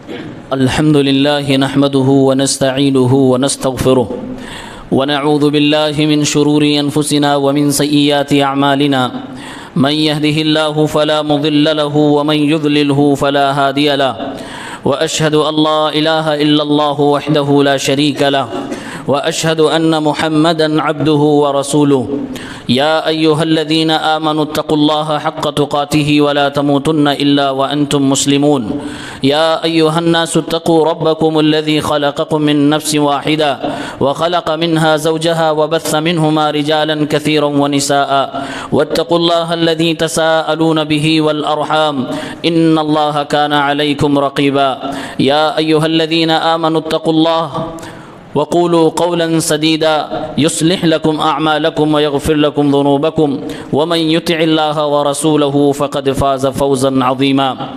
الحمد لله نحمده ونستعينه ونستغفره ونعوذ بالله من شرور أنفسنا ومن سيئات أعمالنا من يهده الله فلا مضل له ومن يضلله فلا هادي له وأشهد أن لا إله إلا الله وحده لا شريك له وأشهد أن محمدًا عبده ورسوله يا أيها الذين آمنوا اتقوا الله حق تقاته ولا تموتن إلا وأنتم مسلمون يا أيها الناس اتقوا ربكم الذي خلقكم من نفس واحدة وخلق منها زوجها وبث منهما رجالا كثيرا ونساء واتقوا الله الذي تساءلون به والأرحام إن الله كان عليكم رقيبا يا أيها الذين آمنوا اتقوا الله وقولوا قولا سديدا يصلح لكم أعمالكم ويغفر لكم ذنوبكم ومن يطع الله ورسوله فقد فاز فوزا عظيما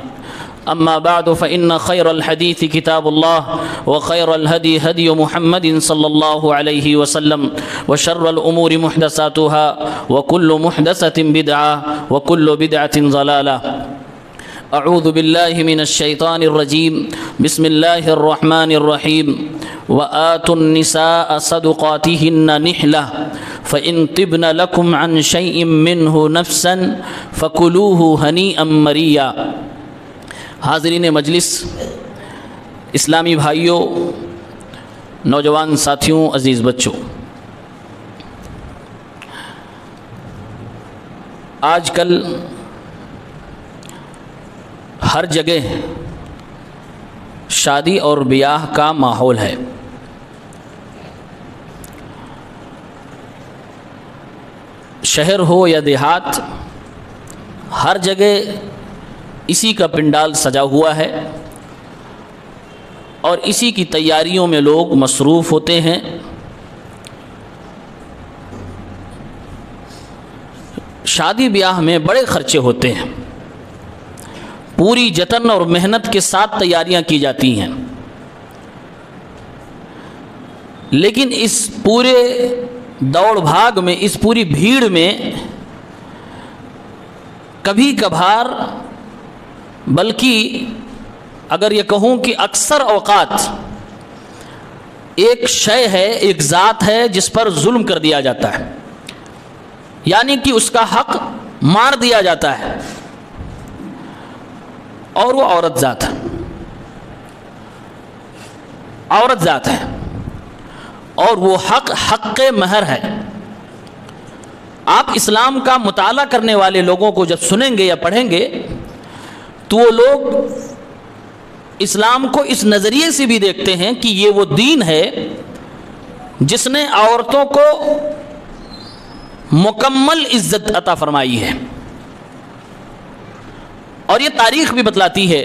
أما بعد فإن خير الحديث كتاب الله وخير الهدي هدي محمد صلى الله عليه وسلم وشر الأمور محدثاتها وكل محدثة بدعة وكل بدعة ضلالة أعوذ بالله من الشيطان الرجيم بسم الله الرحمن الرحيم وآتوا النساء صدقاتهن نحلة فإن طبن لكم عن شيء منه نفسا فكلوه هنيئا مريا۔ حاضرین مجلس، اسلامی بھائیوں، نوجوان ساتھیوں، عزیز بچوں، آج کل ہر جگہ شادی اور بیاہ کا ماحول ہے۔ شہر ہو یا دیہات، ہر جگہ اسی کا پنڈال سجا ہوا ہے اور اسی کی تیاریوں میں لوگ مصروف ہوتے ہیں۔ شادی بیاہ میں بڑے خرچے ہوتے ہیں، پوری جتن اور محنت کے ساتھ تیاریاں کی جاتی ہیں، لیکن اس پورے دوڑ بھاگ میں، اس پوری بھیڑ میں کبھی کبھار، بلکہ اگر یہ کہوں کہ اکثر اوقات ایک شے ہے، ایک ذات ہے جس پر ظلم کر دیا جاتا ہے، یعنی کہ اس کا حق مار دیا جاتا ہے، اور وہ عورت ذات ہے، عورت ذات ہے، اور وہ حق مہر ہے۔ آپ اسلام کا مطالعہ کرنے والے لوگوں کو جب سنیں گے یا پڑھیں گے تو وہ لوگ اسلام کو اس نظریے سے بھی دیکھتے ہیں کہ یہ وہ دین ہے جس نے عورتوں کو مکمل عزت عطا فرمائی ہے، اور یہ تاریخ بھی بتلاتی ہے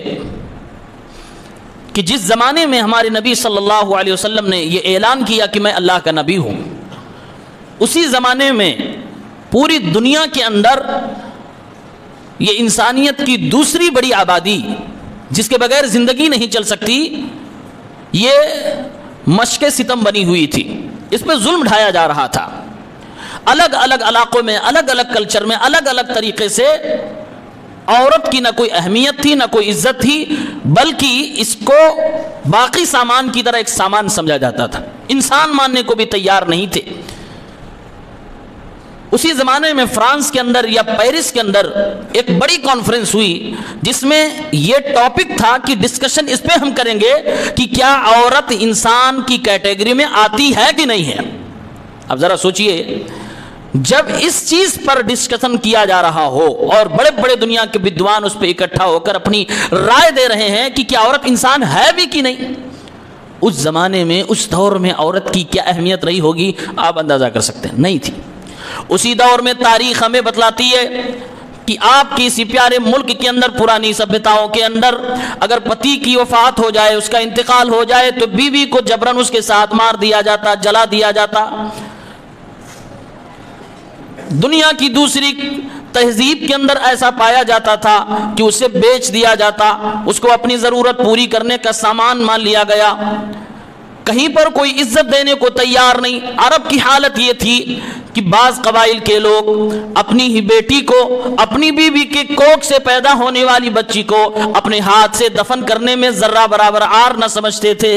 کہ جس زمانے میں ہمارے نبی صلی اللہ علیہ وسلم نے یہ اعلان کیا کہ میں اللہ کا نبی ہوں، اسی زمانے میں پوری دنیا کے اندر یہ انسانیت کی دوسری بڑی آبادی جس کے بغیر زندگی نہیں چل سکتی، یہ مشق ستم بنی ہوئی تھی، اس پہ ظلم ڈھایا جا رہا تھا۔ الگ الگ علاقوں میں، الگ الگ کلچر میں، الگ الگ طریقے سے عورت کی نہ کوئی اہمیت تھی، نہ کوئی عزت تھی، بلکہ اس کو باقی سامان کی طرح ایک سامان سمجھا جاتا تھا، انسان ماننے کو بھی تیار نہیں تھے۔ اسی زمانے میں فرانس کے اندر یا پیرس کے اندر ایک بڑی کانفرنس ہوئی جس میں یہ ٹاپک تھا کہ ڈسکشن اس پہ ہم کریں گے کہ کیا عورت انسان کی کیٹیگری میں آتی ہے کہ نہیں ہے۔ اب ذرا سوچئے، جب اس چیز پر ڈسکشن کیا جا رہا ہو اور بڑے بڑے دنیا کے بدوان اس پہ اکٹھا ہو کر اپنی رائے دے رہے ہیں کہ کیا عورت انسان ہے بھی کہ نہیں، اس زمانے میں، اس دور میں عورت کی کیا اہمیت رہی ہوگی آپ اندازہ کر سکتے ہیں، نہیں تھی۔ اسی دور میں تاریخ ہمیں بتلاتی ہے کہ آپ کے اسی پیارے ملک کے اندر، پرانی سبھیتاؤں کے اندر، اگر پتی کی وفات ہو جائے، اس کا انتقال ہو جائے تو بیوی کو جبراً اس کے ساتھ مار دیا جاتا، جلا دیا جاتا۔ دنیا کی دوسری تہذیب کے اندر ایسا پایا جاتا تھا کہ اسے بیچ دیا جاتا، اس کو اپنی ضرورت پوری کرنے کا سامان مان لیا گیا، کہیں پر کوئی عزت دینے کو تیار نہیں۔ عرب کی حالت یہ تھی کہ بعض قبائل کے لوگ اپنی ہی بیٹی کو اپنی بیوی کے کوکھ سے پیدا ہونے والی بچی کو اپنے ہاتھ سے دفن کرنے میں ذرہ برابر عار نہ سمجھتے تھے۔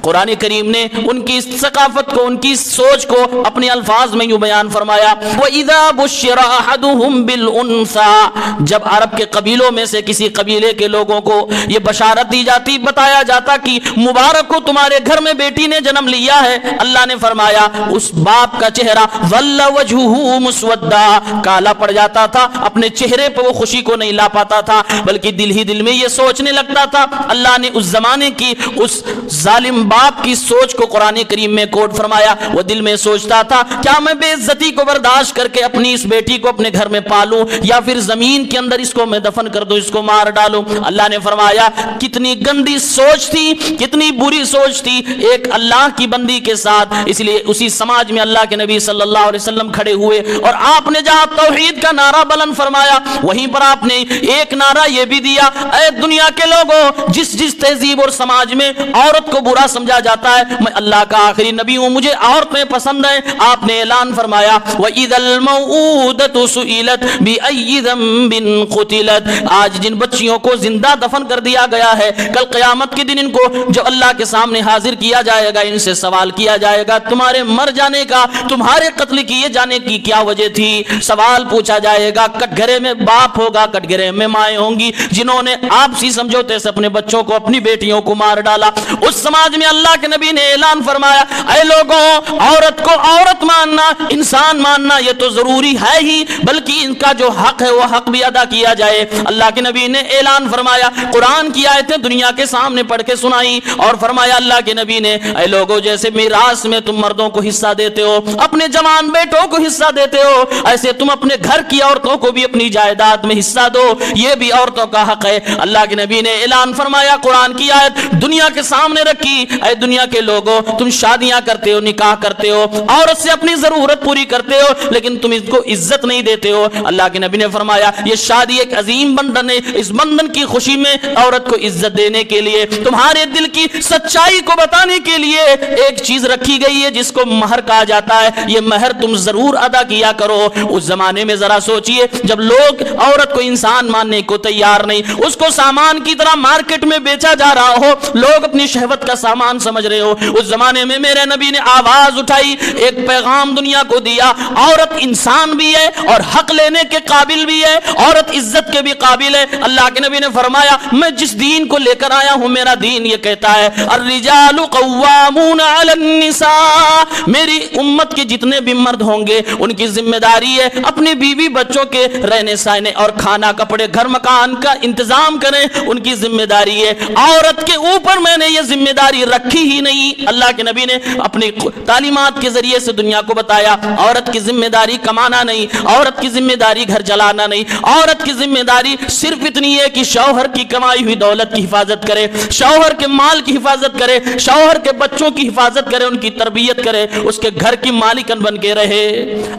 قرآن کریم نے ان کی ثقافت کو، ان کی سوچ کو اپنے الفاظ میں یوں بیان فرمایا، وَإِذَا بُشِّرَ أَحَدُهُمْ بِالْأُنثَىٰ، جب عرب کے قبیلوں میں سے کسی قبیلے کے لوگوں کو یہ بشارت دی جاتی، بتایا جاتا کہ مبارک ہو تمہارے گھر میں بیٹی نے جنم لیا ہے، اللہ نے فرمایا اس باپ کا چہرہ ظل وجهه مسودا، کالا پڑ جاتا تھا، اپنے چہرے پہ وہ خوشی کو نہیں لا پاتا تھا، بلکہ دل ہی دل میں یہ سوچنے لگتا تھا۔ اللہ نے اس زمانے کی اس ظالم باپ کی سوچ کو قرآن کریم میں کوٹ فرمایا، وہ دل میں سوچتا تھا کیا میں بے عزتی کو برداشت کر کے اپنی اس بیٹی کو اپنے گھر میں پالوں یا پھر زمین کے اندر اس کو میں دفن کر دوں، اس کو مار ڈالوں۔ اللہ نے فرمایا کتنی گندی سوچ تھی، کتنی بری سوچ تھی ایک اللہ کی بندی کے ساتھ۔ اس لیے اسی سماج میں اللہ کے نبی صلی اللہ علیہ وسلم کھڑے ہوئے اور آپ نے جہاں توحید کا نعرہ بلند فرمایا، وہیں پر آپ نے ایک نعرہ یہ بھی دیا، اے دنیا کے لوگوں، جس تہذیب اور سماج میں عورت کو برا سمجھا جاتا ہے، میں اللہ کا آخری نبی ہوں، مجھے عورتیں پسند ہیں۔ آپ نے اعلان فرمایا وَإِذَا الْمَوْءُودَةُ سُئِلَتْ بِأَيِّ ذَنبٍ قُتِلَتْ، آج جن بچیوں کو زندہ دفن کر دیا گیا ہے، کل قیامت کے دن ان کو جو اللہ کے سامنے حاضر کیا جائے گا، ان سے سوال کیا جائے گا تمہارے مر جانے کا، تمہارے قتل کیے جانے کی کیا وجہ تھی؟ سوال پوچھا جائے گا۔ کٹگرے میں باپ ہوگا، کٹگرے میں مائیں ہوں گی جنہوں نے آپسی سمجھوتے سے اپنے بچوں کو، اپنی بیٹیوں کو مار ڈالا۔ اس سماج میں اللہ کے نبی نے اعلان فرمایا اے لوگوں، عورت کو عورت ماننا، انسان ماننا یہ تو ضروری ہے ہی، بلکہ ان کا جو حق ہے وہ حق بھی ادا کیا جائے۔ اللہ کے نبی نے اعلان فرمایا، قرآن کی آیتیں دنیا کے سامنے پڑھ کے سنائی اور فرمایا اللہ کے نبی نے اے لوگوں، جیسے میراث میں تم مردوں کو حصہ دیتے ہو، اپنے جوان بیٹوں کو حصہ دیتے ہو، ایسے تم اپنے گھر کی عورتوں کو بھی اپنی جائیداد میں حصہ دو، یہ بھی عورتوں کا حق ہے۔ اللہ کے نبی نے اعلان فرمایا، قرآن کی آیت دنیا کے سامنے رکھی، اے دنیا کے لوگوں، تم شادیاں کرتے ہو، نکاح کرتے ہو، عورت سے اپنی ضرورت پوری کرتے ہو، لیکن تم اس کو عزت نہیں دیتے ہو۔ اللہ کے نبی نے فرمایا یہ شادی ایک عظیم بندھن ہے، اس بندھن کی خوشی میں عورت کو عزت دینے کے لیے، تمہارے دل کی سچائی کو بتانے کے لیے ایک چیز رکھی گئی ہے جس کو مہر کہا جاتا ہے، یہ مہر تم ضرور ادا کیا کرو۔ اس زمانے میں ذرا سوچئے، جب لوگ عورت کو انسان ماننے کو تیار نہیں، اس کو سامان کی طرح مارکیٹ میں بیچا جا رہا ہو، لوگ اپنی شہوت کا سامان سمجھ رہے ہو، اس زمانے میں میرے نبی نے آواز اٹھائی، ایک پیغام دنیا کو دیا، عورت انسان بھی ہے اور حق لینے کے قابل بھی ہے، عورت عزت کے بھی قابل ہے۔ اللہ کے نبی نے فرمایا میں جس دین کو لے کر آیا ہوں، میرا دین یہ کہتا ہے الرجال قوامون علی النساء، میری امت کے جتنے بھی مرد ہوں گے ان کی ذمہ داری ہے اپنے بیوی بچوں کے رہنے سہنے اور کھانا کپڑے گھر مکان کا انتظام کریں، ان کی ذمہ داری ہے۔ عورت کے اوپر میں نے یہ ذمہ داری رکھی ہی نہیں۔ اللہ کے نبی نے اپنی تعلیمات کے ذریعے سے دنیا کو بتایا عورت کی ذمہ داری کمانا نہیں، عورت کی ذمہ داری گھر چلانا نہیں، عورت کی ذمہ داری صرف اتنی ہے کہ شوہر کی کمائی ہوئی دولت کی حفاظت کرے، شوہر کے مال کی حفاظت کرے، شوہر کے بچوں کی حفاظت کرے، ان کی تربیت کرے، اس کے گھر کی مالکن بن کے رہے۔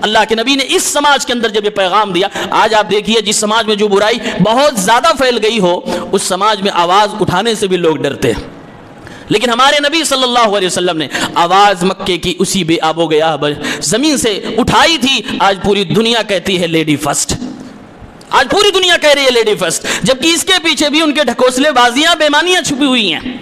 اللہ کے نبی نے اس سماج کے اندر جب یہ پیغام دیا، آج آپ دیکھیے جس سماج میں جو برائی بہت زیادہ پھیل گئی ہو، اس سماج میں آواز اٹھانے سے بھی لوگ ڈرتے ہیں، لیکن ہمارے نبی صلی اللہ علیہ وسلم نے آواز مکے کی اسی بے آب و گیا زمین سے اٹھائی تھی۔ آج پوری دنیا کہتی ہے لیڈی فرسٹ، آج پوری دنیا کہہ رہی ہے لیڈی فرسٹ، جبکہ اس کے پیچھے بھی ان کے ڈھکوسلے بازیاں بےمانیاں چھپی ہوئی ہیں۔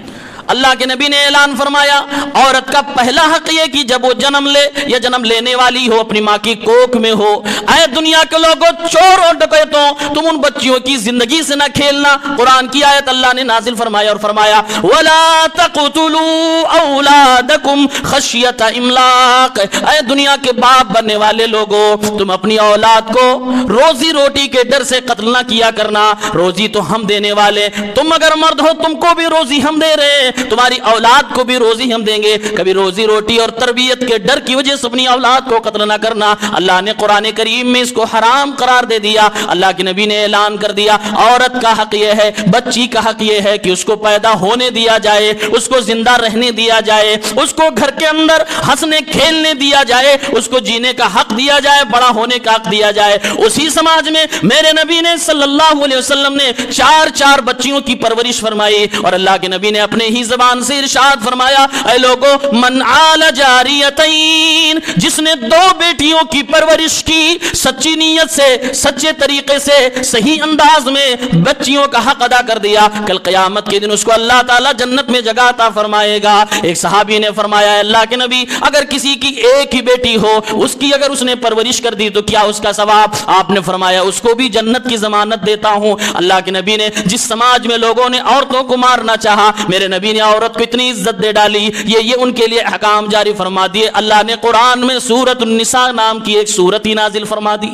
اللہ کے نبی نے اعلان فرمایا عورت کا پہلا حق یہ کہ جب وہ جنم لے یا جنم لینے والی ہو، اپنی ماں کی کوکھ میں ہو، اے دنیا کے لوگوں، چور اور ڈکیتوں، تم ان بچیوں کی زندگی سے نہ کھیلنا۔ قرآن کی آیت اللہ نے نازل فرمایا اور فرمایا وَلَا تَقْتُلُوا أَوْلَادَكُمْ خَشْيَةَ إِمْلَاقٍ، اے دنیا کے باپ بننے والے لوگوں، تم اپنی اولاد کو روزی روٹی کے ڈر سے قتل نہ کیا کرنا، روزی تو ہم دینے والے، تم اگر مرد ہو تم کو بھی روزی ہم دے رہے، تمہاری اولاد کو بھی روزی ہم دیں گے، کبھی روزی روٹی اور تربیت کے ڈر کی وجہ سے اپنی اولاد کو قتل نہ کرنا۔ اللہ نے قرآن کریم میں اس کو حرام قرار دے دیا۔ اللہ کے نبی نے اعلان کر دیا عورت کا حق یہ ہے، بچی کا حق یہ ہے کہ اس کو پیدا ہونے دیا جائے، اس کو زندہ رہنے دیا جائے، اس کو گھر کے اندر ہنسنے کھیلنے دیا جائے، اس کو جینے کا حق دیا جائے، بڑا ہونے کا حق دیا جائے۔ اسی سماج میں میرے نبی نے صلی اللہ علیہ وسلم نے چار بچیوں کی پرورش فرمائی، اور اللہ کے نبی نے اپنے ہی اپنی زبان سے ارشاد فرمایا اے لوگو من آل جاریتین، جس نے دو بیٹیوں کی پرورش کی سچی نیت سے، سچے طریقے سے، صحیح انداز میں بچیوں کا حق ادا کر دیا، کل قیامت کے دن اس کو اللہ تعالیٰ جنت میں جگہ عطا فرمائے گا۔ ایک صحابی نے فرمایا اللہ کے نبی اگر کسی کی ایک ہی بیٹی ہو، اس کی اگر اس نے پرورش کر دی تو کیا اس کا ثواب؟ آپ نے فرمایا اس کو بھی جنت کی ضمانت دیتا ہوں۔ اللہ کے نبی نے جس سماج میں لوگوں نے عورتوں کو مارنا چاہا، میرے نبی نے عورت کو اتنی عزت دے ڈالی، یہ ان کے لیے احکام جاری فرما دیے۔ اللہ نے قرآن میں سورۃ النساء نام کی ایک سورت ہی نازل فرما دی۔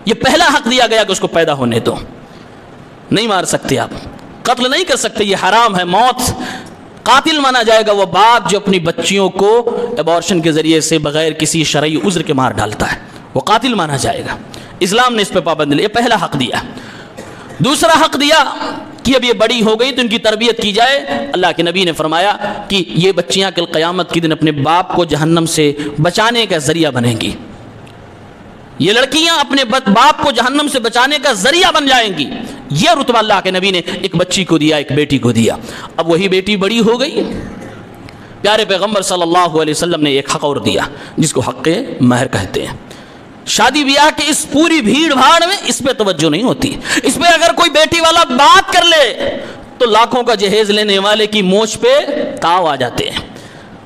یہ پہلا حق دیا گیا کہ اس کو پیدا ہونے دو، نہیں مار سکتے آپ، قتل نہیں کر سکتے، یہ حرام ہے، موت۔ قاتل مانا جائے گا وہ باپ جو اپنی بچیوں کو ایبارشن کے ذریعے سے بغیر کسی شرعی عذر کے مار ڈالتا ہے، وہ قاتل مانا جائے گا۔ اسلام نے اس پہ پابندی لی، یہ پہلا حق دیا۔ دوسرا حق دیا کہ اب یہ بڑی ہو گئی تو ان کی تربیت کی جائے۔ اللہ کے نبی نے فرمایا کہ یہ بچیاں کل قیامت کے دن اپنے باپ کو جہنم سے بچانے کا ذریعہ بنیں گی، یہ لڑکیاں اپنے باپ کو جہنم سے بچانے کا ذریعہ بن جائیں گی۔ یہ رتبہ اللہ کے نبی نے ایک بچی کو دیا، ایک بیٹی کو دیا۔ اب وہی بیٹی بڑی ہو گئی، پیارے پیغمبر صلی اللہ علیہ وسلم نے ایک حق اور دیا جس کو حق مہر کہتے ہیں۔ شادی بیاہ کی اس پوری بھیڑ بھاڑ میں اس پہ توجہ نہیں ہوتی۔ اس پہ اگر کوئی بیٹی والا بات کر لے تو لاکھوں کا جہیز لینے والے کی مونچھ پہ تاؤ آ جاتے ہیں،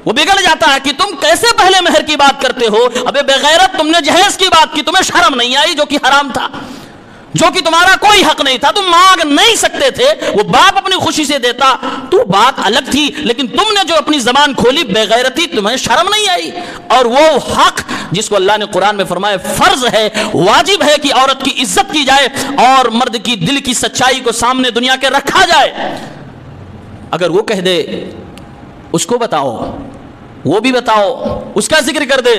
وہ بگڑ جاتا ہے کہ تم کیسے پہلے مہر کی بات کرتے ہو؟ ابے بغیرت، تم نے جہیز کی بات کی، تمہیں شرم نہیں آئی؟ جو کہ حرام تھا، جو کہ تمہارا کوئی حق نہیں تھا، تم مانگ نہیں سکتے تھے، وہ باپ اپنی خوشی سے دیتا تو بات الگ تھی، لیکن تم نے جو اپنی زبان کھولی بغیرتی، تمہیں شرم نہیں آئی؟ اور وہ حق جس کو اللہ نے قرآن میں فرمایا فرض ہے، واجب ہے کہ عورت کی عزت کی جائے اور مرد کی دل کی سچائی کو سامنے دنیا کے رکھا جائے، اگر وہ کہہ دے اس کو بتاؤ، وہ بھی بتاؤ، اس کا ذکر کر دے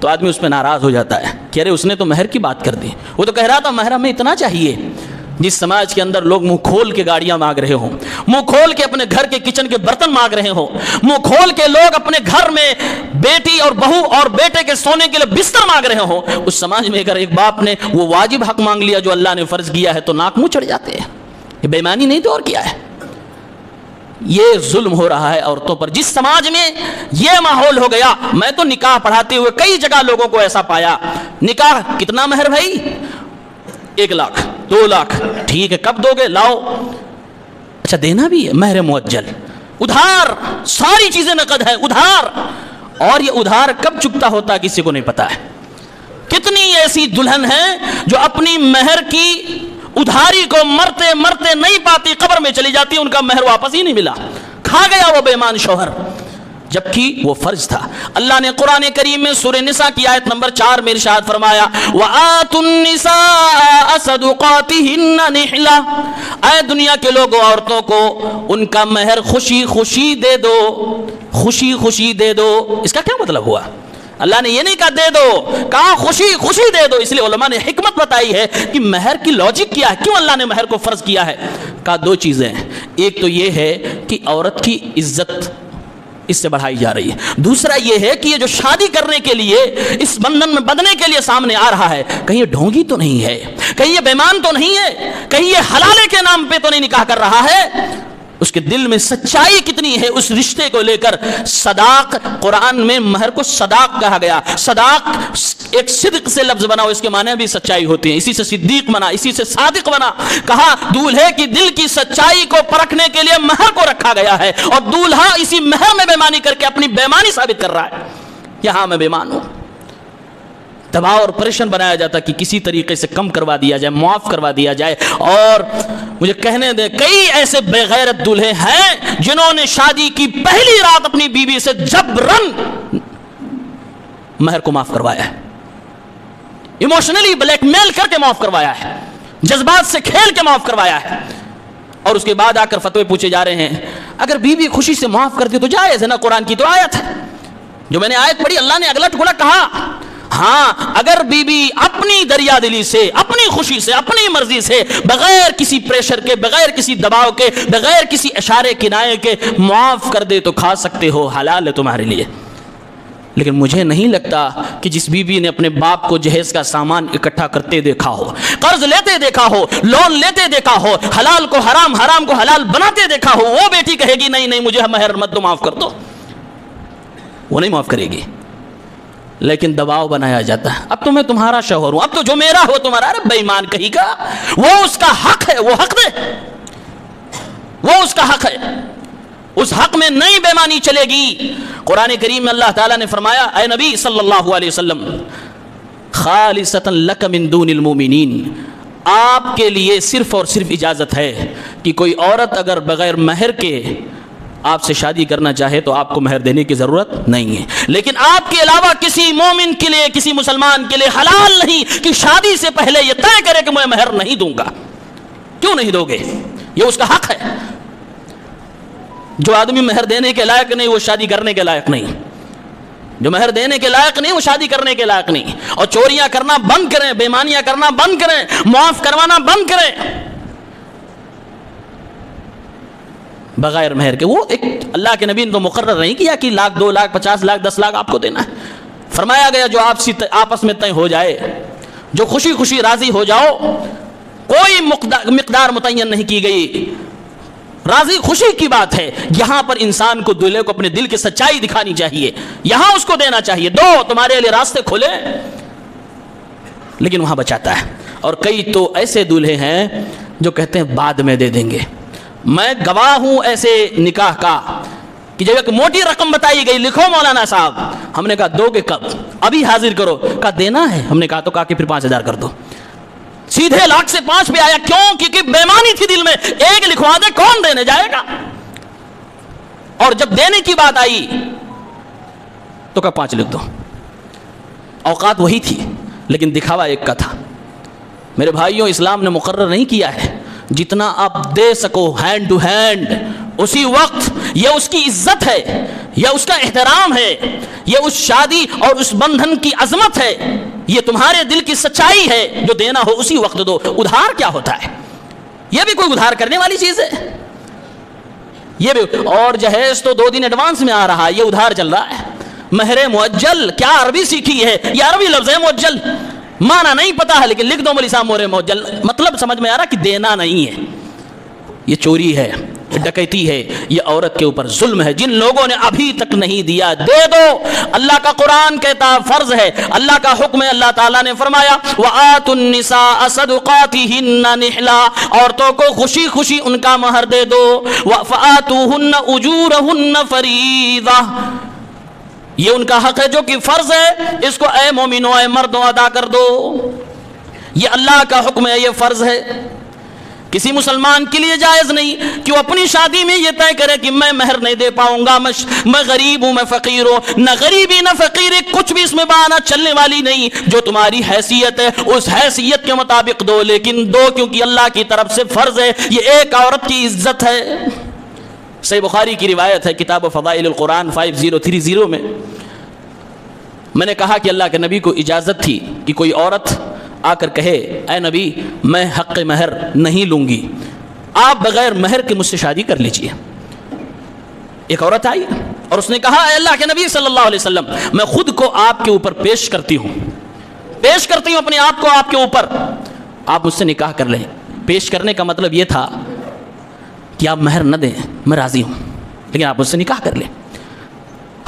تو آدمی اس پہ ناراض ہو جاتا ہے کہ ارے اس نے تو مہر کی بات کر دی، وہ تو کہہ رہا تھا مہر ہمیں اتنا چاہیے۔ جس سماج کے اندر لوگ منہ کھول کے گاڑیاں مانگ رہے ہوں، منہ کھول کے اپنے گھر کے کچن کے برتن مانگ رہے ہوں، منہ کھول کے لوگ اپنے گھر میں بیٹی اور بہو اور بیٹے کے سونے کے لیے بستر مانگ رہے ہوں، اس سماج میں اگر ایک باپ نے وہ واجب حق مانگ لیا جو اللہ نے فرض کیا ہے تو ناک منہ چڑھ جاتے ہیں۔ یہ بے ایمانی نہیں تو اور کیا ہے؟ یہ ظلم ہو رہا ہے عورتوں پر۔ جس سماج میں یہ ماحول ہو گیا، میں تو نکاح پڑھاتے ہوئے کئی جگہ لوگوں کو ایسا پایا، نکاح کتنا مہر بھائی؟ 1 لاکھ 2 لاکھ، ٹھیک ہے کب دو گے؟ لاؤ، اچھا دینا بھی ہے، مہر معجل، ادھار، ساری چیزیں نقد ہے، ادھار۔ اور یہ ادھار کب چکتا ہوتا کسی کو نہیں پتا ہے۔ کتنی ایسی دلہن ہیں جو اپنی مہر کی ادھاری کو مرتے مرتے نہیں پاتی، قبر میں چلی جاتی، ان کا مہر واپس ہی نہیں ملا، کھا گیا وہ بے ایمان شوہر، جبکہ وہ فرض تھا۔ اللہ نے قرآن کریم میں سورہ نساء کی آیت نمبر 4 میں ارشاد فرمایا وَآتُوا النِّسَاءَ صَدُقَاتِهِنَّ نِحْلَةً، اے دنیا کے لوگوں عورتوں کو ان کا مہر خوشی خوشی دے دو، خوشی خوشی دے دو۔ اس کا کیا مطلب ہوا؟ اللہ نے یہ نہیں کہا دے دو، کہا خوشی خوشی دے دو۔ اس لیے علماء نے حکمت بتائی ہے کہ مہر کی لاجک کیا ہے، کیوں اللہ نے مہر کو فرض کیا ہے۔ کہا 2 چیزیں ہیں، ایک تو یہ ہے کہ عورت کی عزت اس سے بڑھائی جا رہی ہے، دوسرا یہ ہے کہ یہ جو شادی کرنے کے لیے اس بندھن میں بندھنے کے لیے سامنے آ رہا ہے، کہیں یہ ڈھونگی تو نہیں ہے، کہیں یہ بیمان تو نہیں ہے، کہیں یہ حلالے کے نام پہ تو نہیں نکاح کر رہا ہے۔ اس کے دل میں سچائی کتنی ہے اس رشتے کو لے کر۔ صداق، قرآن میں مہر کو صداق کہا گیا۔ صداق ایک صدق سے لفظ بنا، اس کے معنی بھی سچائی ہوتی ہے، اسی سے صدیق بنا، اسی سے صادق بنا۔ کہا دولہے کی دل کی سچائی کو پرکھنے کے لیے مہر کو رکھا گیا ہے، اور دولہا اسی مہر میں بےمانی کر کے اپنی بےمانی ثابت کر رہا ہے، یہاں میں بےمان ہوں۔ دباؤ اور پریشن بنایا جاتا کہ کسی طریقے سے کم کروا دیا جائے، معاف کروا دیا جائے۔ اور مجھے کہنے دیں کئی ایسے بے غیرت دولہے ہیں جنہوں نے شادی کی پہلی رات اپنی بیوی سے جبرن مہر کو معاف کروایا ہے، ایموشنلی بلیک میل کر کے معاف کروایا ہے، جذبات سے کھیل کے معاف کروایا ہے، اور اس کے بعد آ کر فتوے پوچھے جا رہے ہیں۔ اگر بیوی خوشی سے معاف کرتی تو جائز ہے نا، قرآن کی تو آیت ہے، جو میں نے آیت پڑھی اللہ نے اگلا ٹکڑا کہا ہاں اگر بی بی اپنی دریا دلی سے، اپنی خوشی سے، اپنی مرضی سے، بغیر کسی پریشر کے، بغیر کسی دباؤ کے، بغیر کسی اشارے کنائے کے معاف کر دے تو کھا سکتے ہو، حلال ہے تمہارے لیے۔ لیکن مجھے نہیں لگتا کہ جس بیوی نے اپنے باپ کو جہیز کا سامان اکٹھا کرتے دیکھا ہو، قرض لیتے دیکھا ہو، لون لیتے دیکھا ہو، حلال کو حرام، حرام کو حلال بناتے دیکھا ہو، وہ بیٹی کہے گی نہیں نہیں مجھے مہر مت دو، معاف کر دو. وہ نہیں معاف کرے گی. لیکن دباؤ بنایا جاتا ہے، اب تو میں تمہارا شوہر ہوں، اب تو جو میرا ہو تمہارا. ارے بے ایمان کہیں کا، وہ اس کا حق ہے، وہ حق دے، وہ اس کا حق ہے، اس حق میں نہیں بے ایمانی چلے گی. قرآن کریم میں اللہ تعالیٰ نے فرمایا اے نبی صلی اللہ علیہ وسلم خالصۃ لک من دون المؤمنین، آپ کے لیے صرف اور صرف اجازت ہے کہ کوئی عورت اگر بغیر مہر کے آپ سے شادی کرنا چاہے تو آپ کو مہر دینے کی ضرورت نہیں ہے، لیکن آپ کے علاوہ کسی مومن کے لیے، کسی مسلمان کے لیے حلال نہیں کہ شادی سے پہلے یہ طے کرے کہ میں مہر نہیں دوں گا. کیوں نہیں دو گے؟ یہ اس کا حق ہے. جو آدمی مہر دینے کے لائق نہیں وہ شادی کرنے کے لائق نہیں، جو مہر دینے کے لائق نہیں وہ شادی کرنے کے لائق نہیں. اور چوریاں کرنا بند کریں، بے ایمانیاں کرنا بند کریں، معاف کروانا بند کریں بغیر مہر کے. وہ ایک اللہ کے نبی نے تو مقرر نہیں کیا کہ 1,00,000 2,00,000 50,00,000 10,00,000 آپ کو دینا ہے. فرمایا گیا جو آپس میں طے ہو جائے، جو خوشی خوشی راضی ہو جاؤ، کوئی مقدار متعین نہیں کی گئی، راضی خوشی کی بات ہے. یہاں پر انسان کو دلہے کو اپنے دل کی سچائی دکھانی چاہیے، یہاں اس کو دینا چاہیے. دو تمہارے لیے راستے کھولے، لیکن وہاں بچاتا ہے. اور کئی تو ایسے دلہے ہیں جو کہتے ہیں بعد میں دے دیں گے. میں گواہ ہوں ایسے نکاح کا کہ جب ایک موٹی رقم بتائی گئی، لکھو مولانا صاحب، ہم نے کہا دو گے کب؟ ابھی حاضر کرو. کہا دینا ہے. ہم نے کہا تو کہا کہ پھر 5,000 کر دو. سیدھے 1,00,000 سے 5 پہ آیا. کیوں؟ کیونکہ بے ایمانی تھی دل میں. ایک لکھوا دے، کون دینے جائے گا؟ اور جب دینے کی بات آئی تو کہا 5 لکھ دو. اوقات وہی تھی لیکن دکھاوا ایک کا تھا. میرے بھائیوں، اسلام نے مقرر نہیں کیا ہے جتنا آپ دے سکو ہینڈ ٹو ہینڈ اسی وقت. یہ اس کی عزت ہے، یہ اس کا احترام ہے، یہ اس شادی اور اس بندھن کی عظمت ہے، یہ تمہارے دل کی سچائی ہے. جو دینا ہو اسی وقت دو. ادھار کیا ہوتا ہے؟ یہ بھی کوئی ادھار کرنے والی چیز ہے؟ یہ بھی. اور جہیز تو 2 دن ایڈوانس میں آ رہا ہے، یہ ادھار چل رہا ہے. مہر معجل، کیا عربی سیکھی ہے؟ یہ عربی لفظ ہے معجل، معنی نہیں پتا ہے لیکن لکھ دو مولوی صاحب مہر معجل. مطلب سمجھ میں آ رہا کہ دینا نہیں ہے. یہ چوری ہے، یہ ڈکیتی ہے، یہ عورت کے اوپر ظلم ہے. جن لوگوں نے ابھی تک نہیں دیا دے دو. اللہ کا قرآن کہتا فرض ہے، اللہ کا حکم ہے. اللہ تعالیٰ نے فرمایا وَآتُوا النِّسَاءَ صَدُقَاتِهِنَّ نِحْلًا، عورتوں کو خوشی خوشی ان کا مہر دے دو. فَآتُوهُنَّ أُجُورَهُنَّ فَرِيضَةً، یہ ان کا حق ہے جو کہ فرض ہے. اس کو اے مومنو، اے مردوں ادا کر دو. یہ اللہ کا حکم ہے، یہ فرض ہے. کسی مسلمان کے لیے جائز نہیں کہ وہ اپنی شادی میں یہ طے کرے کہ میں مہر نہیں دے پاؤں گا، میں غریب ہوں، میں فقیر ہوں. نہ غریبی نہ فقیری، کچھ بھی اس میں بہانہ چلنے والی نہیں. جو تمہاری حیثیت ہے اس حیثیت کے مطابق دو، لیکن دو کیونکہ اللہ کی طرف سے فرض ہے. یہ ایک عورت کی عزت ہے. صحیح بخاری کی روایت ہے کتاب فضائل القرآن 5030 میں نے کہا کہ اللہ کے نبی کو اجازت تھی کہ کوئی عورت آ کر کہے اے نبی میں حق مہر نہیں لوں گی، آپ بغیر مہر کے مجھ سے شادی کر لیجئے. ایک عورت آئی اور اس نے کہا اے اللہ کے نبی صلی اللہ علیہ وسلم، میں خود کو آپ کے اوپر پیش کرتی ہوں اپنے آپ کو آپ کے اوپر، آپ مجھ سے نکاح کر لیں. پیش کرنے کا مطلب یہ تھا کہ آپ مہر نہ دیں، میں راضی ہوں، لیکن آپ مجھ سے نکاح کر لیں.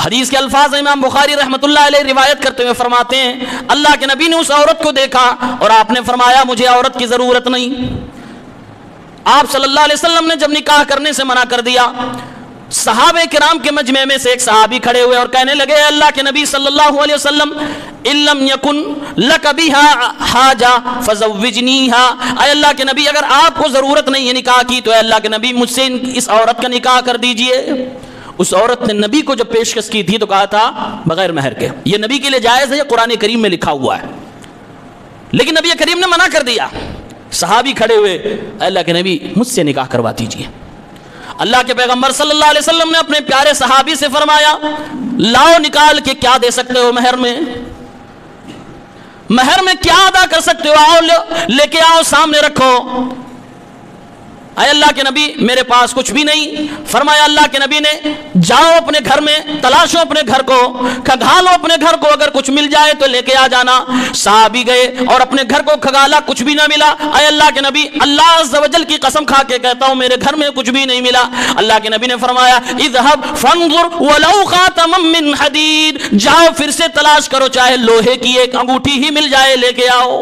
حدیث کے الفاظ امام بخاری رحمۃ اللہ علیہ روایت کرتے ہوئے فرماتے ہیں اللہ کے نبی نے اس عورت کو دیکھا اور آپ نے فرمایا مجھے عورت کی ضرورت نہیں. آپ صلی اللہ علیہ وسلم نے جب نکاح کرنے سے منع کر دیا، صحابہ کرام کے مجمع میں سے ایک صحابی کھڑے ہوئے اور کہنے لگے اے اللہ کے نبی صلی اللہ علیہ وسلم ان لم یکن لک بها حاجہ فزوجنیها، اے اللہ کے نبی اگر آپ کو ضرورت نہیں ہے نکاح کی تو اے اللہ کے نبی مجھ سے اس عورت کا نکاح کر دیجئے. اس عورت نے نبی کو جب پیشکش کی تھی تو کہا تھا بغیر مہر کے. یہ نبی کے لیے جائز ہے، یہ قرآن کریم میں لکھا ہوا ہے، لیکن نبی کریم نے منع کر دیا. صحابی کھڑے ہوئے اے اللہ کے نبی مجھ سے نکاح کروا دیجئے. اللہ کے پیغمبر صلی اللہ علیہ وسلم نے اپنے پیارے صحابی سے فرمایا لاؤ نکال کے کیا دے سکتے ہو مہر میں کیا ادا کر سکتے ہو، آؤ لے کے آؤ سامنے رکھو. اے اللہ کے نبی میرے پاس کچھ بھی نہیں. فرمایا اللہ کے نبی نے جاؤ اپنے گھر میں, تلاشو اپنے گھر کو, کھگالو اپنے گھر کو, اگر کچھ مل جائے تو لے کے آ جانا. صحابی گئے اور اپنے گھر کو کھگالا, کچھ بھی نہ ملا. اے اللہ کے نبی اللہ عز و جل کی قسم کھا کے کہتا ہوں میرے گھر میں کچھ بھی نہیں ملا. اللہ کے نبی نے فرمایا اذهب فانظر ولو خاتما من حدید, جاؤ پھر سے تلاش کرو چاہے لوہے کی ایک انگوٹھی ہی مل جائے لے کے آؤ.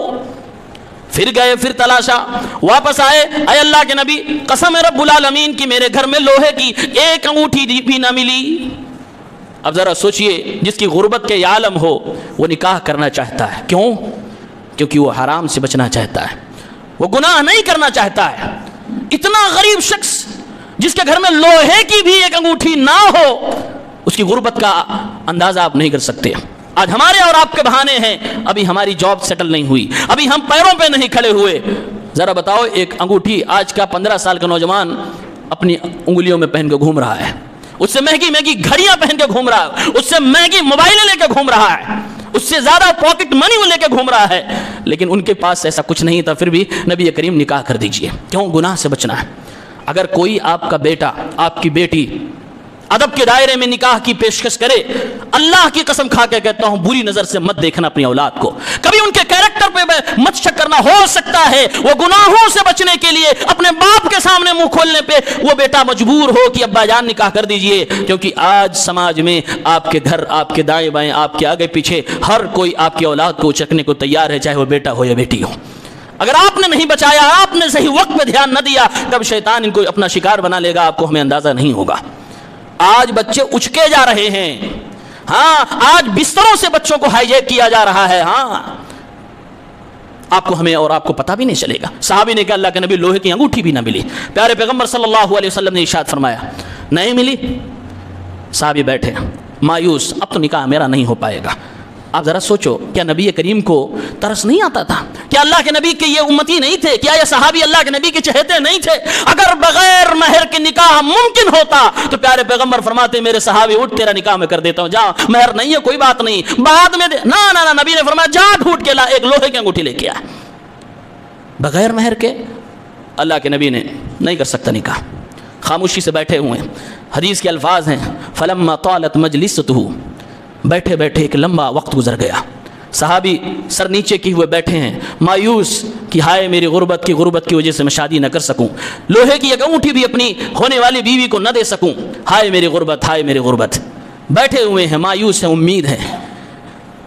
پھر گئے, پھر تلاشا, واپس آئے. اے اللہ کے نبی قسم رب العالمین کی میرے گھر میں لوہے کی ایک انگوٹھی بھی نہ ملی. اب ذرا سوچئے جس کی غربت کے عالم ہو وہ نکاح کرنا چاہتا ہے, کیوں؟ کیونکہ وہ حرام سے بچنا چاہتا ہے, وہ گناہ نہیں کرنا چاہتا ہے. اتنا غریب شخص جس کے گھر میں لوہے کی بھی ایک انگوٹھی نہ ہو, اس کی غربت کا اندازہ آپ نہیں کر سکتے. آج ہمارے اور آپ کے بہانے ہیں, ابھی ہماری جاب سیٹل نہیں ہوئی, ابھی ہم پیروں پہ نہیں کھڑے ہوئے. ذرا بتاؤ ایک انگوٹھی آج کا 15 سال کا نوجوان اپنی انگلیوں میں پہن کے گھوم رہا ہے, اس سے مہنگی مہنگی گھڑیاں پہن کے گھوم رہا ہے, اس سے مہنگی موبائلیں لے کے گھوم رہا ہے, اس سے زیادہ پاکٹ منی وہ لے کے گھوم رہا ہے, لیکن ان کے پاس ایسا کچھ نہیں تھا. پھر بھی نبی کریم نکاح کر دیجئے, کیوں؟ گناہ سے بچنا ہے. اگر کوئی آپ کا بیٹا آپ کی بیٹی ادب کے دائرے میں نکاح کی پیشکش کرے, اللہ کی قسم کھا کے کہتا ہوں بری نظر سے مت دیکھنا اپنی اولاد کو, کبھی ان کے کیریکٹر پہ مت شک کرنا. ہو سکتا ہے وہ گناہوں سے بچنے کے لیے اپنے باپ کے سامنے منہ کھولنے پہ وہ بیٹا مجبور ہو کہ ابا جان نکاح کر دیجئے, کیونکہ آج سماج میں آپ کے گھر, آپ کے دائیں بائیں, آپ کے آگے پیچھے ہر کوئی آپ کی اولاد کو چکنے کو تیار ہے, چاہے وہ بیٹا ہو یا بیٹی ہو. اگر آپ نے نہیں بچایا, آپ نے صحیح وقت پہ دھیان نہ دیا, کب شیطان ان کو اپنا شکار بنا لے گا آپ کو ہمیں اندازہ نہیں ہوگا. آج بچے اچکے جا رہے ہیں, ہاں آج بستروں سے بچوں کو ہائی جیک کیا جا رہا ہے. ہاں آپ کو, ہمیں اور آپ کو پتہ بھی نہیں چلے گا. صحابی نے کہا اللہ کے نبی لوہے کی انگوٹھی بھی نہ ملی. پیارے پیغمبر صلی اللہ علیہ وسلم نے ارشاد فرمایا نہیں ملی. صحابی بیٹھے مایوس, اب تو نکاح میرا نہیں ہو پائے گا. آپ ذرا سوچو, کیا نبی کریم کو ترس نہیں آتا تھا؟ کیا اللہ کے نبی کے یہ امتی نہیں تھے؟ کیا یہ صحابی اللہ کے نبی کے چہتے نہیں تھے؟ اگر بغیر مہر کے نکاح ممکن ہوتا تو پیارے پیغمبر فرماتے میرے صحابی اٹھ تیرا نکاح میں کر دیتا ہوں, جا مہر نہیں ہے کوئی بات نہیں بعد میں دے. نا نبی نے فرمایا جا ڈھونڈ کے لا, ایک لوہے کی انگوٹھی لے کے آ. بغیر مہر کے اللہ کے نبی نے نہیں کر سکتا نکاح, خاموشی سے بیٹھے ہوئے. حدیث کے الفاظ ہیں فلما طالت مجلسته, بیٹھے بیٹھے ایک لمبا وقت گزر گیا. صحابی سر نیچے کیے ہوئے بیٹھے ہیں, مایوس کہ ہائے میری غربت کی وجہ سے میں شادی نہ کر سکوں, لوہے کی ایک انگوٹھی بھی اپنی ہونے والی بیوی کو نہ دے سکوں. ہائے میری غربت, ہائے میری غربت. بیٹھے ہوئے ہیں, مایوس ہیں, امید ہے.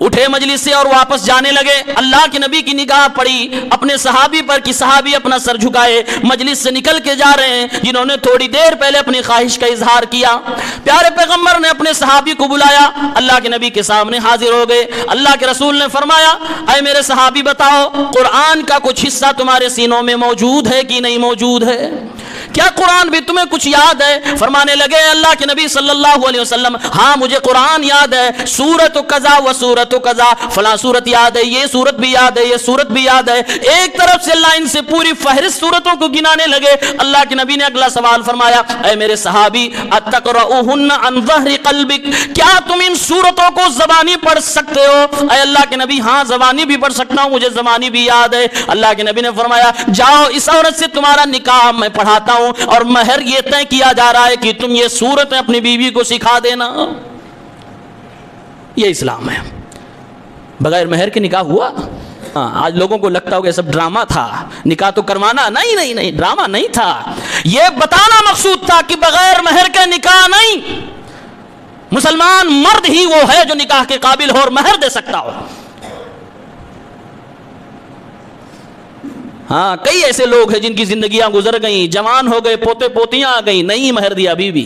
اٹھے مجلس سے اور واپس جانے لگے. اللہ کے نبی کی نگاہ پڑی اپنے صحابی پر کہ صحابی اپنا سر جھکائے مجلس سے نکل کے جا رہے ہیں, جنہوں نے تھوڑی دیر پہلے اپنی خواہش کا اظہار کیا. پیارے پیغمبر نے اپنے صحابی کو بلایا, اللہ کے نبی کے سامنے حاضر ہو گئے. اللہ کے رسول نے فرمایا اے میرے صحابی بتاؤ قرآن کا کچھ حصہ تمہارے سینوں میں موجود ہے کہ نہیں موجود ہے؟ کیا قرآن بھی تمہیں کچھ یاد ہے؟ فرمانے لگے اللہ کے نبی صلی اللہ علیہ وسلم ہاں مجھے قرآن یاد ہے, سورت قضا و سورت قضا, فلاں سورت یاد ہے, یہ سورت بھی یاد ہے, یہ سورت بھی یاد ہے. ایک طرف سے لائن سے پوری فہرست سورتوں کو گنانے لگے. اللہ کے نبی نے اگلا سوال فرمایا اے میرے صحابی اتقرؤہن عن ظہر قلبک, کیا تم ان سورتوں کو زبانی پڑھ سکتے ہو؟ اے اللہ کے نبی ہاں زبانی بھی پڑھ سکتا ہوں, مجھے زبانی بھی یاد ہے. اللہ کے نبی نے فرمایا جاؤ اس عورت سے تمہارا نکاح میں پڑھاتا ہوں, اور مہر یہ طے کیا جا رہا ہے کہ تم یہ سورت اپنی بیوی کو سکھا دینا. یہ اسلام ہے. بغیر مہر کے نکاح ہوا؟ آج لوگوں کو لگتا ہوگا سب ڈرامہ تھا, نکاح تو کروانا. نہیں, ڈرامہ نہیں تھا. یہ بتانا مقصود تھا کہ بغیر مہر کے نکاح نہیں. مسلمان مرد ہی وہ ہے جو نکاح کے قابل ہو اور مہر دے سکتا ہو. ہاں کئی ایسے لوگ ہیں جن کی زندگیاں گزر گئیں, جوان ہو گئے, پوتے پوتیاں آ گئیں, نہیں مہر دیا بیوی,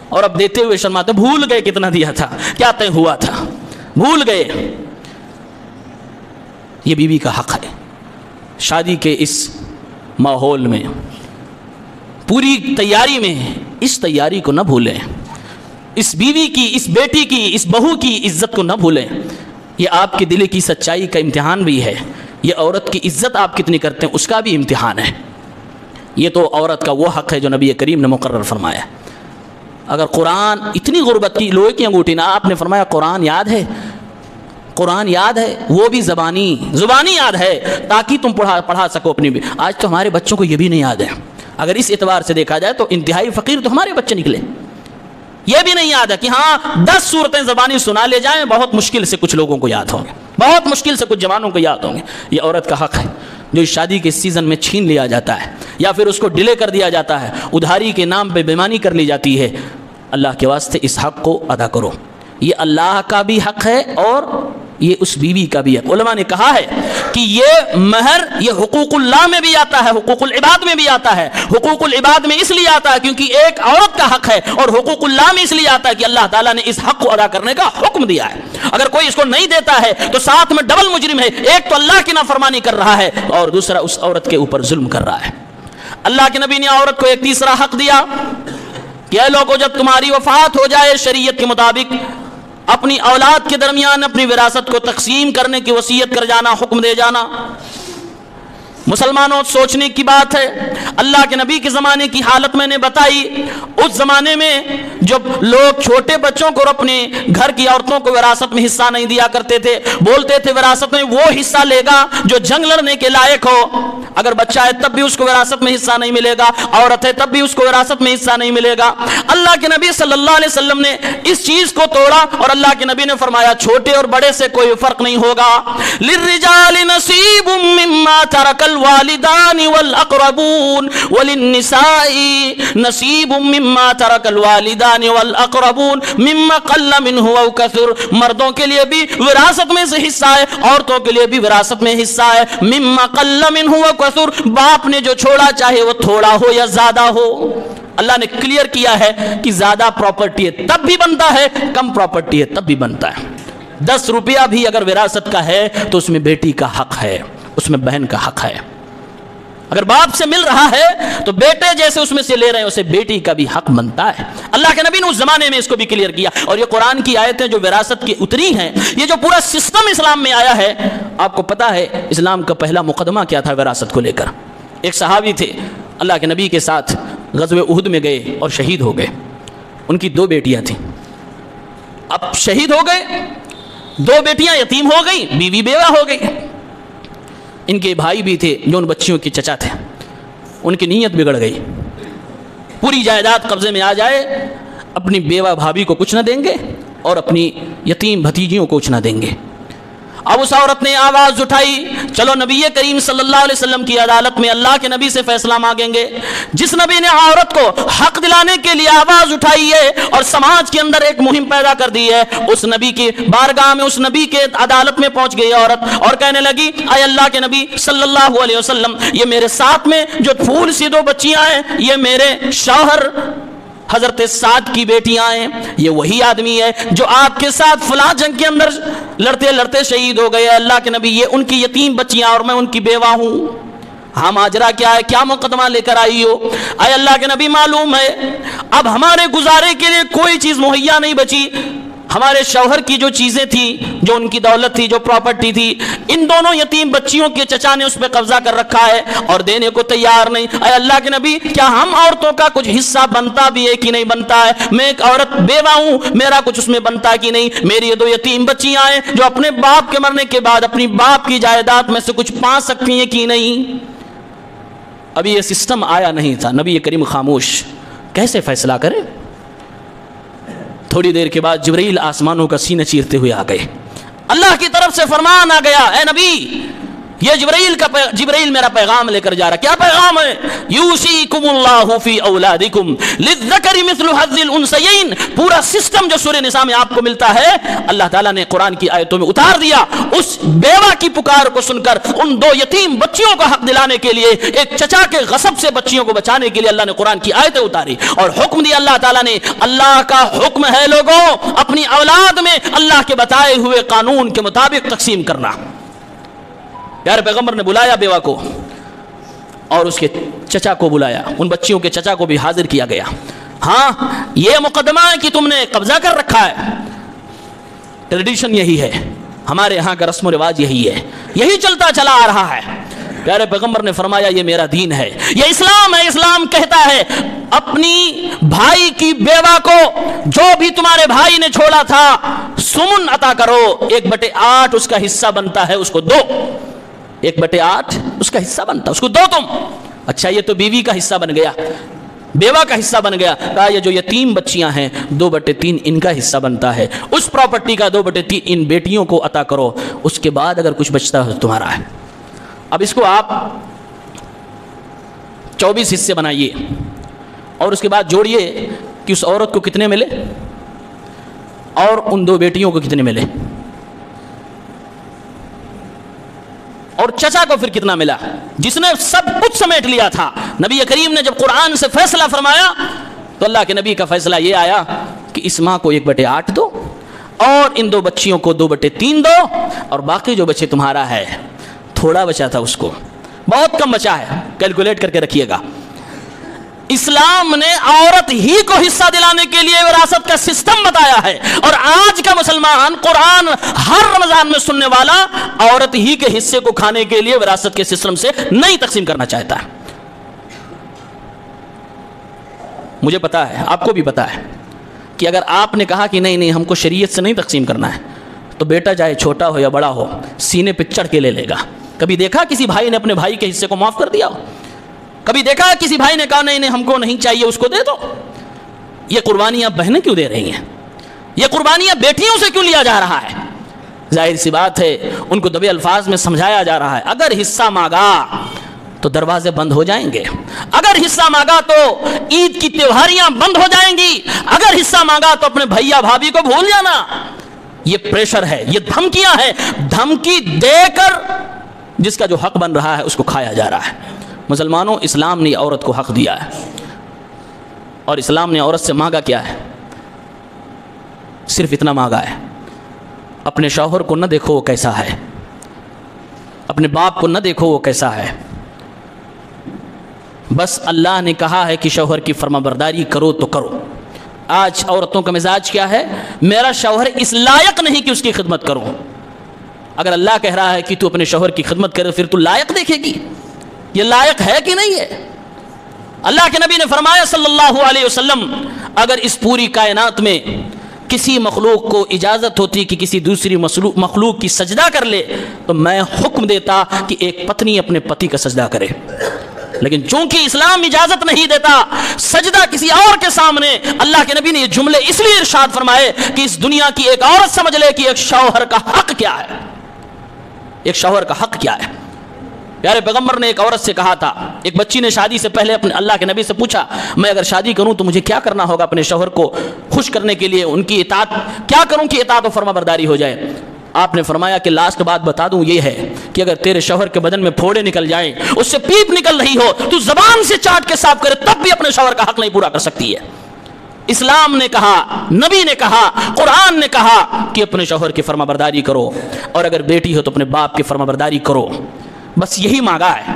اور اب دیتے ہوئے شرماتے, بھول گئے کتنا دیا تھا, کیا طے ہوا تھا, بھول گئے. یہ بیوی کا حق ہے. شادی کے اس ماحول میں, پوری تیاری میں اس تیاری کو نہ بھولیں. اس بیوی کی, اس بیٹی کی, اس بہو کی عزت کو نہ بھولیں. یہ آپ کے دل کی سچائی کا امتحان بھی ہے. یہ عورت کی عزت آپ کتنی کرتے ہیں اس کا بھی امتحان ہے. یہ تو عورت کا وہ حق ہے جو نبی کریم نے مقرر فرمایا. اگر قرآن اتنی غربت کی, لوہے کی انگوٹھی نا, آپ نے فرمایا قرآن یاد ہے, قرآن یاد ہے, وہ بھی زبانی یاد ہے تاکہ تم پڑھا سکو اپنی بھی. آج تو ہمارے بچوں کو یہ بھی نہیں یاد ہے. اگر اس اعتبار سے دیکھا جائے تو انتہائی فقیر تو ہمارے بچے نکلے. یہ بھی نہیں یاد ہے کہ ہاں 10 سورتیں زبانی سنا لے جائیں, بہت مشکل سے کچھ لوگوں کو یاد ہوں گے, بہت مشکل سے کچھ جوانوں کو یاد ہوں گے. یہ عورت کا حق ہے جو اس شادی کے سیزن میں چھین لیا جاتا ہے یا پھر اس کو ڈیلے کر دیا جاتا ہے, ادھاری کے نام پہ بےمانی کر لی جاتی ہے. اللہ کے واسطے اس حق کو ادا کرو. یہ اللہ کا بھی حق ہے اور یہ اس بیوی کا بھی ہے. علماء نے کہا ہے کہ یہ مہر یہ حقوق اللہ میں بھی آتا ہے, حقوق العباد میں بھی آتا ہے. حقوق العباد میں اس لیے آتا ہے کیونکہ ایک عورت کا حق ہے, اور حقوق اللہ میں اس لیے آتا ہے کہ اللہ تعالیٰ نے اس حق کو ادا کرنے کا حکم دیا ہے. اگر کوئی اس کو نہیں دیتا ہے تو ساتھ میں ڈبل مجرم ہے, ایک تو اللہ کی نافرمانی کر رہا ہے اور دوسرا اس عورت کے اوپر ظلم کر رہا ہے. اللہ کے نبی نے عورت کو ایک تیسرا حق دیا کہ اے لوگوں جب تمہاری وفات ہو جائے شریعت کے مطابق اپنی اولاد کے درمیان اپنی وراثت کو تقسیم کرنے کی وصیت کر جانا, حکم دے جانا. مسلمانوں سوچنے کی بات ہے, اللہ کے نبی کے زمانے کی حالت میں نے بتائی. اس زمانے میں جب لوگ چھوٹے بچوں کو اپنے گھر کی عورتوں کو وراثت میں حصہ نہیں دیا کرتے تھے, بولتے تھے وراثت میں وہ حصہ لے گا جو جنگ لڑنے کے لائق ہو. اگر بچہ ہے تب بھی اس کو وراثت میں حصہ نہیں ملے گا, عورت ہے تب بھی اس کو وراثت میں حصہ نہیں ملے گا. اللہ کے نبی صلی اللہ علیہ وسلم نے اس چیز کو توڑا اور اللہ کے نبی نے فرمایا چھوٹے اور بڑے سے کوئی فرق نہیں ہوگا. للرجال نصیب مما ترک الوالدان والاقربون وللنساء نصیب مما ترک الوالدان والاقربون مما قل منه او كثر. مردوں کے لیے بھی وراثت میں سے حصہ ہے, عورتوں کے لیے بھی وراثت میں حصہ ہے. مما قل منه او كثر, باپ نے جو چھوڑا چاہے وہ تھوڑا ہو یا زیادہ ہو. اللہ نے کلیئر کیا ہے کہ زیادہ پراپرٹی ہے تب بھی بنتا ہے, کم پراپرٹی ہے تب بھی بنتا ہے. 10 روپیہ بھی اگر وراثت کا ہے تو اس میں بیٹی کا حق ہے, اس میں بہن کا حق ہے. اگر باپ سے مل رہا ہے تو بیٹے جیسے اس میں سے لے رہے ہیں اسے بیٹی کا بھی حق بنتا ہے. اللہ کے نبی نے اس زمانے میں اس کو بھی کلیئر کیا. اور یہ قرآن کی آیتیں جو وراثت کی اتری ہیں, یہ جو پورا سسٹم اسلام میں آیا ہے, آپ کو پتا ہے اسلام کا پہلا مقدمہ کیا تھا وراثت کو لے کر. ایک صحابی تھے اللہ کے نبی کے ساتھ غزوہ احد میں گئے اور شہید ہو گئے. ان کی 2 بیٹیاں تھیں. اب شہید ہو گئے, 2 بیٹیاں یتیم ہو گئی, بیوی بیوہ ہو گئی. ان کے بھائی بھی تھے جو ان بچیوں کے چچا تھے. ان کی نیت بگڑ گئی, پوری جائیداد قبضے میں آ جائے, اپنی بیوہ بھابھی کو کچھ نہ دیں گے اور اپنی یتیم بھتیجیوں کو کچھ نہ دیں گے. اب اس عورت نے آواز اٹھائی, چلو نبی کریم صلی اللہ علیہ وسلم کی عدالت میں اللہ کے نبی سے فیصلہ مانگیں گے. جس نبی نے عورت کو حق دلانے کے لیے آواز اٹھائی ہے اور سماج کے اندر ایک مہم پیدا کر دی ہے, اس نبی کی بارگاہ میں اس نبی کے عدالت میں پہنچ گئی عورت اور کہنے لگی اے اللہ کے نبی صلی اللہ علیہ وسلم, یہ میرے ساتھ میں جو پھول سی 2 بچیاں ہیں یہ میرے شوہر حضرت سعد کی بیٹیاں ہیں. یہ وہی آدمی ہے جو آپ کے ساتھ فلاں جنگ کے اندر لڑتے لڑتے شہید ہو گئے. اللہ کے نبی یہ ان کی یتیم بچیاں اور میں ان کی بیوہ ہوں. ہاں ماجرا کیا ہے, کیا مقدمہ لے کر آئی ہو؟ اے اللہ کے نبی معلوم ہے اب ہمارے گزارے کے لیے کوئی چیز مہیا نہیں بچی. ہمارے شوہر کی جو چیزیں تھی, جو ان کی دولت تھی, جو پراپرٹی تھی, ان دونوں یتیم بچیوں کے چچا نے اس پہ قبضہ کر رکھا ہے اور دینے کو تیار نہیں. اے اللہ کے نبی کیا ہم عورتوں کا کچھ حصہ بنتا بھی ہے کہ نہیں بنتا ہے؟ میں ایک عورت بیوہ ہوں, میرا کچھ اس میں بنتا ہے کہ نہیں؟ میری یہ 2 یتیم بچیاں ہیں جو اپنے باپ کے مرنے کے بعد اپنی باپ کی جائیداد میں سے کچھ پا سکتی ہیں کہ نہیں؟ ابھی یہ سسٹم آیا نہیں تھا. نبی کریم خاموش, کیسے فیصلہ کرے؟ تھوڑی دیر کے بعد جبرائیل آسمانوں کا سینہ چیرتے ہوئے آ گئے. اللہ کی طرف سے فرمان آ گیا, اے نبی یہ جبرائیل میرا پیغام لے کر جا رہا. کیا پیغام ہے؟ یوصیکم اللہ فی اولادکم للذکر مثل حظ الانثیین. پورا سسٹم جو سورہ نساء میں آپ کو ملتا ہے اللہ تعالیٰ نے قرآن کی آیتوں میں اتار دیا. اس بیوہ کی پکار کو سن کر ان 2 یتیم بچیوں کا حق دلانے کے لیے, ایک چچا کے غصب سے بچیوں کو بچانے کے لیے اللہ نے قرآن کی آیتیں اتاری اور حکم دیا اللہ تعالیٰ نے. اللہ کا حکم ہے لوگوں اپنی اولاد میں اللہ کے بتائے ہوئے قانون کے مطابق تقسیم کرنا. پیارے پیغمبر نے بلایا بیوہ کو اور اس کے چچا کو بلایا, ان بچیوں کے چچا کو بھی حاضر کیا گیا. ہاں یہ مقدمہ ہے کہ تم نے قبضہ کر رکھا ہے. ٹریڈیشن یہی ہے, ہمارے ہاں کا رسم و رواج یہی ہے, یہی چلتا چلا آ رہا ہے. پیارے پیغمبر نے فرمایا یہ میرا دین ہے, یہ اسلام ہے. اسلام کہتا ہے اپنی بھائی کی بیوہ کو جو بھی تمہارے بھائی نے چھوڑا تھا سمن عطا کرو. 1/8 اس کا حصہ بنتا ہے, اس کو دو. 1/8 اس کا حصہ بنتا, اس کو دو تم. اچھا یہ تو بیوی کا حصہ بن گیا، بیوہ کا حصہ بن گیا، کہا یہ جو یتیم بچیاں ہیں 2/3 ان کا حصہ بنتا ہے، اس پراپرٹی کا 2/3 ان بیٹیوں کو عطا کرو، اس کے بعد اگر کچھ بچتا ہے تو تمہارا ہے۔ اب اس کو آپ 24 حصے بنائیے اور اس کے بعد جوڑیے کہ اس عورت کو کتنے ملے اور ان 2 بیٹیوں کو کتنے ملے، اور چچا کو پھر کتنا ملا، جس نے سب کچھ سمیٹ لیا تھا۔ نبی کریم نے جب قرآن سے فیصلہ فرمایا تو اللہ کے نبی کا فیصلہ یہ آیا کہ اس ماں کو 1/8 دو اور ان 2 بچیوں کو 2/3 دو، اور باقی جو بچے تمہارا ہے، تھوڑا بچا تھا اس کو، بہت کم بچا ہے، کیلکولیٹ کر کے رکھیے گا۔ اسلام نے عورت ہی کو حصہ دلانے کے لیے وراثت کا سسٹم بتایا ہے، اور آج کا مسلمان قرآن ہر رمضان میں سننے والا عورت ہی کے حصے کو کھانے کے لیے وراثت کے سسٹم سے نہیں تقسیم کرنا چاہتا ہے۔ مجھے پتا ہے، آپ کو بھی پتا ہے کہ اگر آپ نے کہا کہ نہیں ہم کو شریعت سے نہیں تقسیم کرنا ہے، تو بیٹا چاہے چھوٹا ہو یا بڑا ہو سینے پہ چڑھ کے لے لے گا۔ کبھی دیکھا کسی بھائی نے اپنے بھائی کے حصے کو معاف کر دیا ہو؟ کبھی دیکھا کسی بھائی نے کہا نہیں ہم کو نہیں چاہیے، اس کو دے دو؟ یہ قربانیاں بہنیں کیوں دے رہی ہیں؟ یہ قربانیاں بیٹیوں سے کیوں لیا جا رہا ہے؟ ظاہر سی بات ہے ان کو دبے الفاظ میں سمجھایا جا رہا ہے، اگر حصہ مانگا تو دروازے بند ہو جائیں گے، اگر حصہ مانگا تو عید کی تہواریاں بند ہو جائیں گی، اگر حصہ مانگا تو اپنے بھیا بھابھی کو بھول جانا۔ یہ پریشر ہے، یہ دھمکیاں ہیں، دھمکی دے کر جس کا جو حق بن رہا ہے اس کو کھایا جا رہا ہے۔ مسلمانوں، اسلام نے عورت کو حق دیا ہے، اور اسلام نے عورت سے مانگا کیا ہے؟ صرف اتنا مانگا ہے، اپنے شوہر کو نہ دیکھو وہ کیسا ہے، اپنے باپ کو نہ دیکھو وہ کیسا ہے، بس اللہ نے کہا ہے کہ شوہر کی فرما برداری کرو تو کرو۔ آج عورتوں کا مزاج کیا ہے؟ میرا شوہر اس لائق نہیں کہ اس کی خدمت کروں۔ اگر اللہ کہہ رہا ہے کہ تو اپنے شوہر کی خدمت کرے، پھر تو لائق دیکھے گی، یہ لائق ہے کہ نہیں ہے؟ اللہ کے نبی نے فرمایا صلی اللہ علیہ وسلم، اگر اس پوری کائنات میں کسی مخلوق کو اجازت ہوتی کہ کسی دوسری مخلوق کی سجدہ کر لے تو میں حکم دیتا کہ ایک پتنی اپنے پتی کا سجدہ کرے، لیکن چونکہ اسلام اجازت نہیں دیتا سجدہ کسی اور کے سامنے، اللہ کے نبی نے یہ جملے اس لیے ارشاد فرمائے کہ اس دنیا کی ایک عورت سمجھ لے کہ ایک شوہر کا حق کیا ہے، ایک شوہر کا حق کیا ہے۔ پیارے پیغمبر نے ایک عورت سے کہا تھا، ایک بچی نے شادی سے پہلے اپنے اللہ کے نبی سے پوچھا میں اگر شادی کروں تو مجھے کیا کرنا ہوگا اپنے شوہر کو خوش کرنے کے لیے، ان کی اطاعت کیا کروں کہ اطاعت و فرما برداری ہو جائے؟ آپ نے فرمایا کہ لاسٹ بات بتا دوں، یہ ہے کہ اگر تیرے شوہر کے بدن میں پھوڑے نکل جائیں، اس سے پیپ نکل رہی ہو، تو زبان سے چاٹ کے صاف کرے تب بھی اپنے شوہر کا حق نہیں پورا کر سکتی ہے۔ اسلام نے کہا، نبی نے کہا، قرآن نے کہا کہ اپنے شوہر کی فرما برداری کرو، اور اگر بیٹی ہو تو اپنے باپ کی فرما برداری کرو۔ بس یہی مانگا ہے،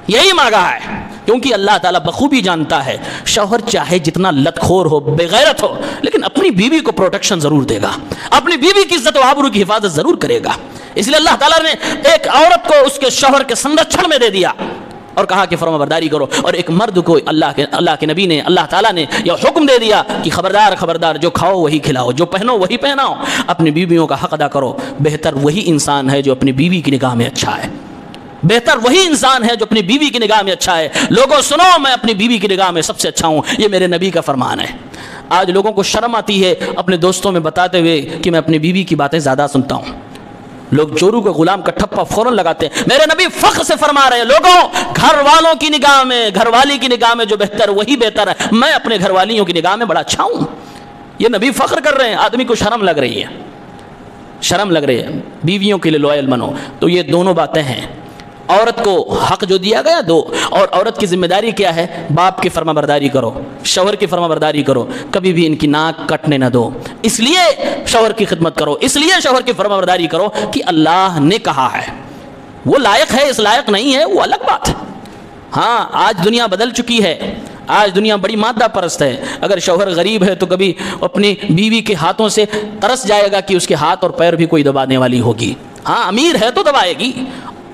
یہی مانگا ہے، کیونکہ اللہ تعالیٰ بخوبی جانتا ہے شوہر چاہے جتنا لت خور ہو، بے غیرت ہو، لیکن اپنی بیوی کو پروٹیکشن ضرور دے گا، اپنی بیوی کی عزت و آبرو کی حفاظت ضرور کرے گا۔ اس لیے اللہ تعالیٰ نے ایک عورت کو اس کے شوہر کے سنرکشن میں دے دیا اور کہا کہ فرما برداری کرو، اور ایک مرد کو اللہ کے نبی نے، اللہ تعالیٰ نے یہ حکم دے دیا کہ خبردار خبردار، جو کھاؤ وہی کھلاؤ، جو پہنو وہی پہناؤ، اپنی بیویوں کا حق ادا کرو۔ بہتر وہی انسان ہے جو اپنی بیوی کی نگاہ میں اچھا ہے، بہتر وہی انسان ہے جو اپنی بیوی کی نگاہ میں اچھا ہے۔ لوگوں سنو، میں اپنی بیوی کی نگاہ میں سب سے اچھا ہوں، یہ میرے نبی کا فرمان ہے۔ آج لوگوں کو شرم آتی ہے اپنے دوستوں میں بتاتے ہوئے کہ میں اپنی بیوی کی باتیں زیادہ سنتا ہوں۔ لوگ چورو کے غلام کا ٹھپا فوراً لگاتے ہیں۔ میرے نبی فخر سے فرما رہے ہیں، لوگوں گھر والوں کی نگاہ میں، گھر والی کی نگاہ میں جو بہتر وہی بہتر ہے، میں اپنے گھر والیوں کی نگاہ میں بڑا اچھا ہوں۔ یہ نبی فخر کر رہے ہیں، آدمی کو شرم لگ رہی ہے، شرم لگ رہی ہے۔ بیویوں کے لیے لوائل بنو۔ تو یہ دونوں باتیں ہیں، عورت کو حق جو دیا گیا دو، اور عورت کی ذمہ داری کیا ہے؟ باپ کی فرما برداری کرو، شوہر کی فرما برداری کرو، کبھی بھی ان کی ناک کٹنے نہ دو۔ اس لیے شوہر کی خدمت کرو، اس لیے شوہر کی فرما برداری کرو کہ اللہ نے کہا ہے۔ وہ لائق ہے، اس لائق نہیں ہے، وہ الگ بات ہے۔ ہاں آج دنیا بدل چکی ہے، آج دنیا بڑی مادہ پرست ہے۔ اگر شوہر غریب ہے تو کبھی اپنی بیوی کے ہاتھوں سے ترس جائے گا کہ اس کے ہاتھ اور پیر بھی کوئی دبانے والی ہوگی۔ ہاں امیر ہے تو دبائے گی۔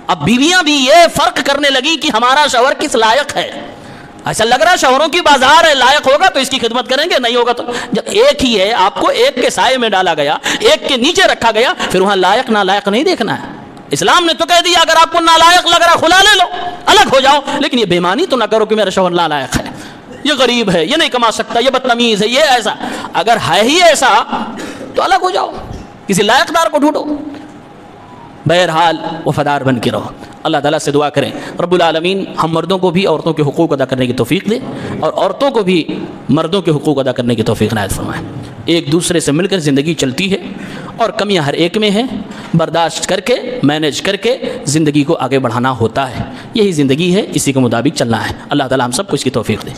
اب بیویاں بھی یہ فرق کرنے لگی کہ ہمارا شوہر کس لائق ہے۔ ایسا لگ رہا ہے شوہروں کی بازار ہے، لائق ہوگا تو اس کی خدمت کریں گے، نہیں ہوگا تو۔ جب ایک ہی ہے، آپ کو ایک کے سائے میں ڈالا گیا، ایک کے نیچے رکھا گیا، پھر وہاں لائق نہ لائق نہیں دیکھنا ہے۔ اسلام نے تو کہہ دیا اگر آپ کو نالائق لگ رہا کھلا لے لو، الگ ہو جاؤ، لیکن یہ بےمانی تو نہ کرو کہ میرا شوہر نالائق ہے، یہ غریب ہے، یہ نہیں کما سکتا، یہ بدتمیز ہے، یہ ایسا۔ اگر ہے ہی ایسا تو الگ ہو جاؤ، کسی لائق دار کو ڈھونڈو۔ بہرحال وفادار بن کے رہو۔ اللہ تعالیٰ سے دعا کریں رب العالمین ہم مردوں کو بھی عورتوں کے حقوق ادا کرنے کی توفیق دے، اور عورتوں کو بھی مردوں کے حقوق ادا کرنے کی توفیق عنایت فرمائے۔ ایک دوسرے سے مل کر زندگی چلتی ہے، اور کمیاں ہر ایک میں ہیں، برداشت کر کے مینیج کر کے زندگی کو آگے بڑھانا ہوتا ہے، یہی زندگی ہے، اسی کے مطابق چلنا ہے۔ اللہ تعالیٰ ہم سب کو اس کی توفیق دے۔